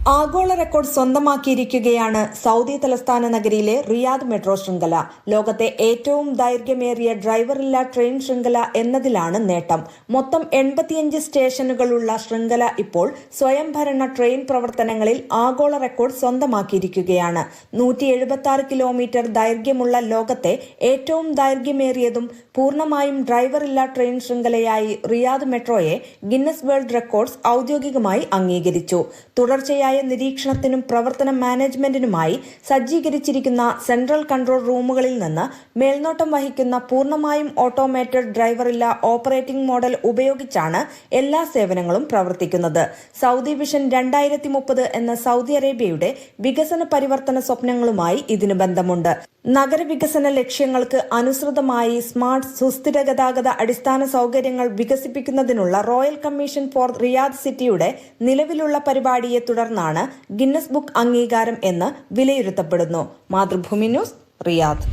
ആഗോള record സ്വന്തമാക്കിയിരിക്കുകയാണ് Saudi തലസ്ഥാന നഗരിയിലെ Riyadh metro ശൃംഖല. ലോകത്തെ ഏറ്റവും ദൈർഘ്യമേറിയ ഡ്രൈവറില്ലാ ട്രെയിൻ ശൃംഖല എന്നതിലാണ് നേട്ടം. മൊത്തം 85 സ്റ്റേഷനുകളുള്ള ശൃംഖല ഇപ്പോൾ സ്വയംഭരണ ട്രെയിൻ പ്രവർത്തനങ്ങളിൽ ആഗോള റെക്കോർഡ് സ്വന്തമാക്കിയിരിക്കുകയാണ്. 176 കിലോമീറ്റർ ദൈർഘ്യമുള്ള ലോകത്തെ ഏറ്റവും ദൈർഘ്യമേറിയതും പൂർണ്ണമായും ഡ്രൈവറില്ലാ ട്രെയിൻ ശൃംഖലയായി റിയാദ് മെട്രോയെ ഗിന്നസ് വേൾഡ് റെക്കോർഡ്സ് ഔദ്യോഗികമായി അംഗീകരിച്ചു. തുടർച്ചയായ നിരീക്ഷണത്തിനും പ്രവർത്തന മാനേജ്മെന്റിനുമായി സജ്ജീകരിച്ചിരിക്കുന്ന സെൻട്രൽ കൺട്രോൾ റൂമുകളിൽ നിന്ന് മേൽനോട്ടം വഹിക്കുന്ന പൂർണ്ണമായും ഓട്ടോമേറ്റഡ് ഡ്രൈവറില്ലാ ഓപ്പറേറ്റിംഗ് മോഡൽ ഉപയോഗിച്ചാണ് എല്ലാ സേവനങ്ങളും പ്രവർത്തിക്കുന്നത്. സൗദി വിഷൻ 2030 എന്ന സൗദി അറേബ്യയുടെ വികസന പരിവർത്തന സ്വപ്നങ്ങളുമായി ഇതിന് ബന്ധമുണ്ട്. നഗരവികസന ലക്ഷ്യങ്ങൾക്ക് അനുസൃതമായി സ്മാർട്ട് സുസ്ഥിര ഗതാഗത അടിസ്ഥാന സൗകര്യങ്ങൾ വികസിപ്പിക്കുന്നതിനുള്ള റോയൽ കമ്മീഷൻ ഫോർ റിയാദ് സിറ്റിയുടെ നിലവിലുള്ള പരിപാടിയെ തുടർന്നാണ് ഗിന്നസ് ബുക്ക് അംഗീകാരം എന്ന് വിലയിരുത്തപ്പെടുന്നു. Mathrubhumi news, Riyadh.